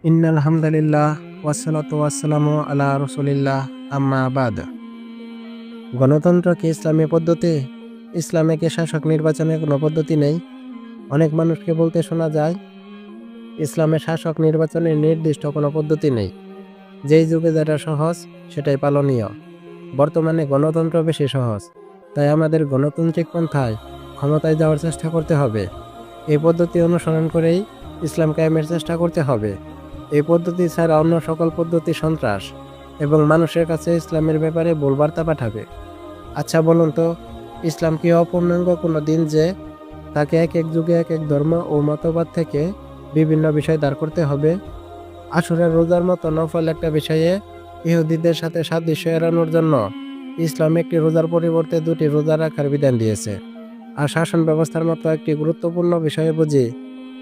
ইন্নাল হামদুলিল্লাহ ওয়াসসালাতু ওয়াসসালামু আলা রাসূলিল্লাহ আম্মা বাদ। গণতন্ত্র কি ইসলামী পদ্ধতি? ইসলামে কি শাসক নির্বাচনের কোনো পদ্ধতি নেই? অনেক মানুষকে বলতে শোনা যায় ইসলামে শাসক নির্বাচনের নির্দিষ্ট কোনো পদ্ধতি নেই। যেই যুগে যেটা সহজ সেটাই পালনীয়। বর্তমানে গণতন্ত্র বেশি সহজ, তাই আমাদের গণতান্ত্রিক পন্থায় ক্ষমতায় যাওয়ার চেষ্টা করতে হবে। এই পদ্ধতি অনুসরণ করেই ইসলাম কায়েমের চেষ্টা করতে হবে। এই পদ্ধতি ছাড়া অন্য সকল পদ্ধতি সন্ত্রাস এবং মানুষের কাছে ইসলামের ব্যাপারে ভুল বার্তা পাঠাবে। আচ্ছা বলুন তো, ইসলাম কি অপূর্ণাঙ্গ কোনো দিন যে তাকে এক এক যুগে এক এক ধর্ম ও মতবাদ থেকে বিভিন্ন বিষয় দাঁড় করতে হবে? আশুরার রোজার মতো নফল একটা বিষয়ে ইহুদিদের সাথে সাদৃশ্য এড়ানোর জন্য ইসলাম একটি রোজার পরিবর্তে দুটি রোজা রাখার বিধান দিয়েছে। আর শাসন ব্যবস্থার মতো একটি গুরুত্বপূর্ণ বিষয়ে বুঝি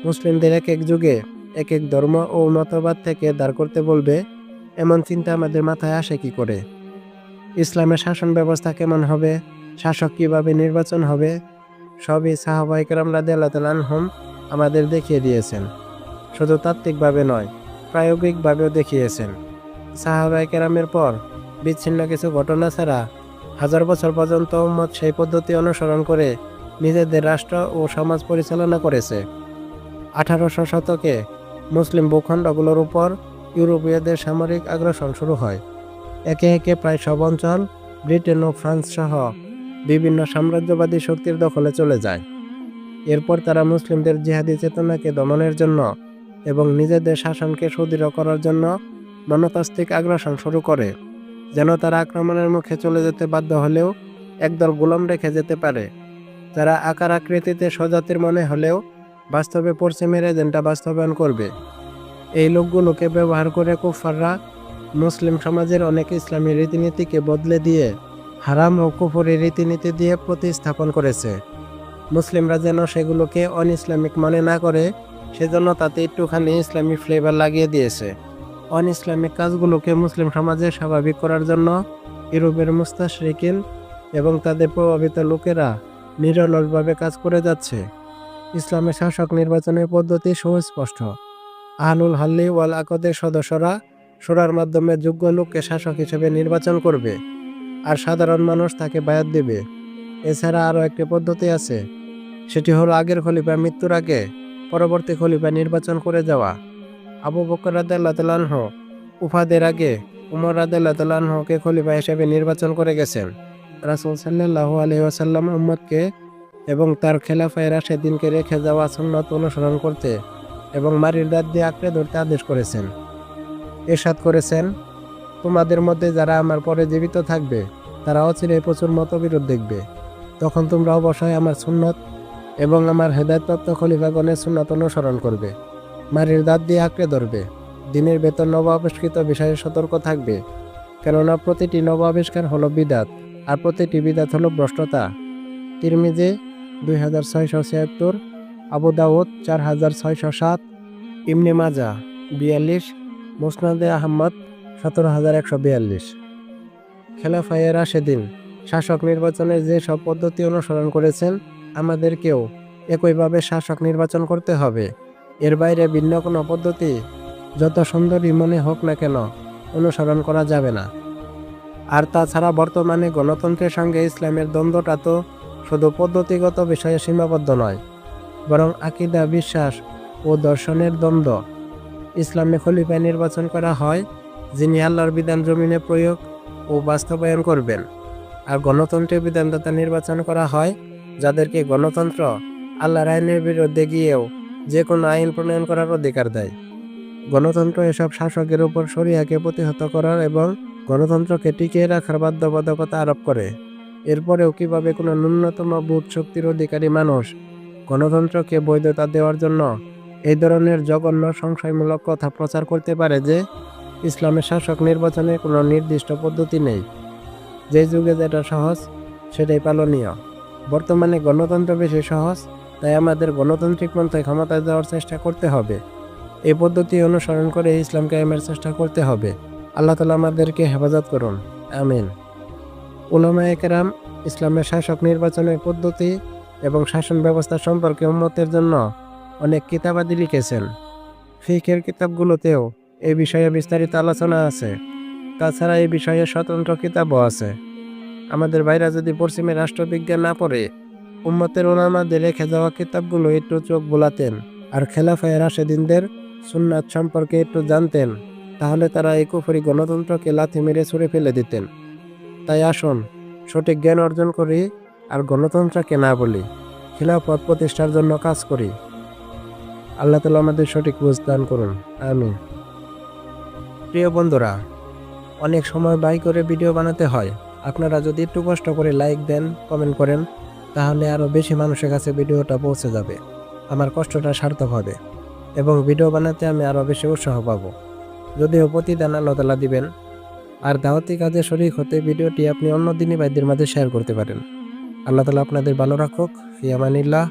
মুসলিমদের এক এক যুগে এক এক ধর্ম ও মতবাদ থেকে দাঁড় করতে বলবে, এমন চিন্তা আমাদের মাথায় আসে কি করে? ইসলামের শাসন ব্যবস্থা কেমন হবে, শাসক কিভাবে নির্বাচন হবে, সবই সাহাবায়ে কেরাম রাদিয়াল্লাহু তাআলা আনহুম আমাদের দেখিয়ে দিয়েছেন। শুধু তাত্ত্বিকভাবে নয়, প্রায়োগিকভাবেও দেখিয়েছেন। সাহাবায়ে কেরামের পর বিচ্ছিন্ন কিছু ঘটনা ছাড়া হাজার বছর পর্যন্ত উম্মত সেই পদ্ধতি অনুসরণ করে নিজেদের রাষ্ট্র ও সমাজ পরিচালনা করেছে। 1800 শতকে মুসলিম ভূখণ্ডগুলোর উপর ইউরোপীয়দের সামরিক আগ্রাসন শুরু হয়। একে একে প্রায় সব অঞ্চল ব্রিটেন ও ফ্রান্স সহ বিভিন্ন সাম্রাজ্যবাদী শক্তির দখলে চলে যায়। এরপর তারা মুসলিমদের জিহাদি চেতনাকে দমনের জন্য এবং নিজেদের শাসনকে সুদৃঢ় করার জন্য মনস্তাত্ত্বিক আগ্রাসন শুরু করে, যেন তারা আক্রমণের মুখে চলে যেতে বাধ্য হলেও একদল গোলাম রেখে যেতে পারে, যারা আকার আকৃতিতে স্বজাতির মনে হলেও বাস্তবে পশ্চিমের এজেন্ডা বাস্তবায়ন করবে। এই লোকগুলোকে ব্যবহার করে কুফাররা মুসলিম সমাজের অনেক ইসলামী রীতিনীতিকে বদলে দিয়ে হারাম ও কুফরি রীতিনীতি দিয়ে প্রতিস্থাপন করেছে। মুসলিমরা যেন সেগুলোকে অন ইসলামিক মনে না করে, সেজন্য তাতে একটুখানি ইসলামী ফ্লেভার লাগিয়ে দিয়েছে। অন ইসলামিক কাজগুলোকে মুসলিম সমাজে স্বাভাবিক করার জন্য ইউরোপের মুস্তাশরিকিন এবং তাদের প্রভাবিত লোকেরা নিরলসভাবে কাজ করে যাচ্ছে। ইসলামের শাসক নির্বাচনের পদ্ধতি সুস্পষ্ট। আহলুল হাল্লি ওয়াল আকদের সদস্যরা শোরার মাধ্যমে যোগ্য লোককে শাসক হিসেবে নির্বাচন করবে, আর সাধারণ মানুষ তাকে বায়াত দেবে। এছাড়া আরও একটি পদ্ধতি আছে, সেটি হলো আগের খলিফার মৃত্যুর আগে পরবর্তী খলিফা নির্বাচন করে যাওয়া। আবু বকর রাদিয়াল্লাহু তাআলা আনহু উফাদের আগে উমর রাদিয়াল্লাহু তাআলা আনহুকে খলিফা হিসেবে নির্বাচন করে গেছেন। রাসূল সাল্লাল্লাহু আলাইহি ওয়াসাল্লাম উম্মতকে এবং তার খেলাফায়ে রাশেদিনকে রেখে যাওয়া সুন্নাত অনুসরণ করতে এবং মারির দাঁত দিয়ে আঁকড়ে ধরতে আদেশ করেছেন। ইরশাদ করেছেন, তোমাদের মধ্যে যারা আমার পরে জীবিত থাকবে তারা অচিরেই প্রচুর মতবিরোধ দেখবে। তখন তোমরা অবশ্যই আমার সুন্নত এবং আমার হেদায়েতপ্রাপ্ত খলিফাগণের সুন্নাত অনুসরণ করবে, মারির দাঁত দিয়ে আঁকড়ে ধরবে, দিনের ভেতর নব আবিষ্কৃত বিষয়ে সতর্ক থাকবে, কেননা প্রতিটি নব আবিষ্কার হলো বিদাত, আর প্রতিটি বিদাত হলো ভ্রষ্টতা। তিরমিজি 2676, আবু দাউদ 4607, ইবনে মাজাহ 42, মুসনাদে আহমদ 17142। খেলাফায়ে রাশেদিন শাসক নির্বাচনের যে সব পদ্ধতি অনুসরণ করেছেন, আমাদেরকেও একইভাবে শাসক নির্বাচন করতে হবে। এর বাইরে ভিন্ন কোনো পদ্ধতি যত সুন্দরই মনে হোক না কেন অনুসরণ করা যাবে না। আর তাছাড়া বর্তমানে গণতন্ত্রের সঙ্গে ইসলামের দ্বন্দ্বটা তো শুধু পদ্ধতিগত বিষয়ে সীমাবদ্ধ নয়, বরং আকীদা, বিশ্বাস ও দর্শনের দ্বন্দ্ব। ইসলামে খলিফা নির্বাচন করা হয় যিনি আল্লাহর বিধান জমিনে প্রয়োগ ও বাস্তবায়ন করবেন, আর গণতন্ত্রের বিধানদাতা নির্বাচন করা হয় যাদেরকে গণতন্ত্র আল্লাহর আইনের বিরুদ্ধে গিয়েও যে কোনো আইন প্রণয়ন করার অধিকার দেয়। গণতন্ত্র এসব শাসকের উপর শরিয়াকে প্রতিহত করার এবং গণতন্ত্রকে টিকিয়ে রাখার বাধ্যবাধকতা আরোপ করে। এরপরেও কিভাবে কোনো ন্যূনতম বোধ শক্তির অধিকারী মানুষ গণতন্ত্রকে বৈধতা দেওয়ার জন্য এই ধরনের জঘন্য সংশয়মূলক কথা প্রচার করতে পারে যে ইসলামের শাসক নির্বাচনের কোনো নির্দিষ্ট পদ্ধতি নেই? যে যুগে যেটা সহজ সেটাই পালনীয়। বর্তমানে গণতন্ত্র বেশি সহজ, তাই আমাদের গণতান্ত্রিক পন্থায় ক্ষমতায় যাওয়ার চেষ্টা করতে হবে। এই পদ্ধতি অনুসরণ করে ইসলাম কায়েমের চেষ্টা করতে হবে। আল্লাহ তাআলা আমাদেরকে হেফাজত করুন, আমিন। উলামায়ে কেরাম ইসলামের শাসক নির্বাচনের পদ্ধতি এবং শাসন ব্যবস্থা সম্পর্কে উম্মতের জন্য অনেক কিতাবাদি লিখেছেন। ফিকহের কিতাবগুলোতেও এই বিষয়ে বিস্তারিত আলোচনা আছে। তাছাড়া এই বিষয়ে স্বতন্ত্র কিতাবও আছে। আমাদের ভাইরা যদি পশ্চিমের রাষ্ট্রবিজ্ঞান না পড়ে উম্মতের ওলামাদের রেখে যাওয়া কিতাবগুলো একটু চোখ বোলাতেন আর খেলাফায়ে রাশেদিনদের সুন্নাত সম্পর্কে একটু জানতেন, তাহলে তারা এই কুফরি গণতন্ত্রকে লাথি মেরে ছুঁড়ে ফেলে দিতেন। তাই আসুন সঠিক জ্ঞান অর্জন করি আর গণতন্ত্রকে না বলি, খিলাফত প্রতিষ্ঠার জন্য কাজ করি। আল্লাহ তাআলা আমাদের সঠিক বুঝ দান করুন, আমিন। প্রিয় বন্ধুরা, অনেক সময় ব্যয় করে ভিডিও বানাতে হয়। আপনারা যদি একটু কষ্ট করে লাইক দেন, কমেন্ট করেন, তাহলে আরও বেশি মানুষের কাছে ভিডিওটা পৌঁছে যাবে। আমার কষ্টটা সার্থক হবে এবং ভিডিও বানাতে আমি আরও বেশি উৎসাহ পাবো। যদিও প্রতিদান আল্লাহ তাআলা দিবেন। আর দাওয়াতি কাজে শরীক হতে ভিডিওটি আপনি অন্য দিনী ভাইদের মাঝে শেয়ার করতে পারেন। আল্লাহ তাআলা আপনাদের ভালো রাখুক। ফি আমানিল্লাহ।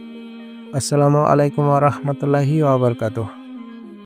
আসসালামু আলাইকুম ওয়া রাহমাতুল্লাহি ওয়া বারাকাতুহু।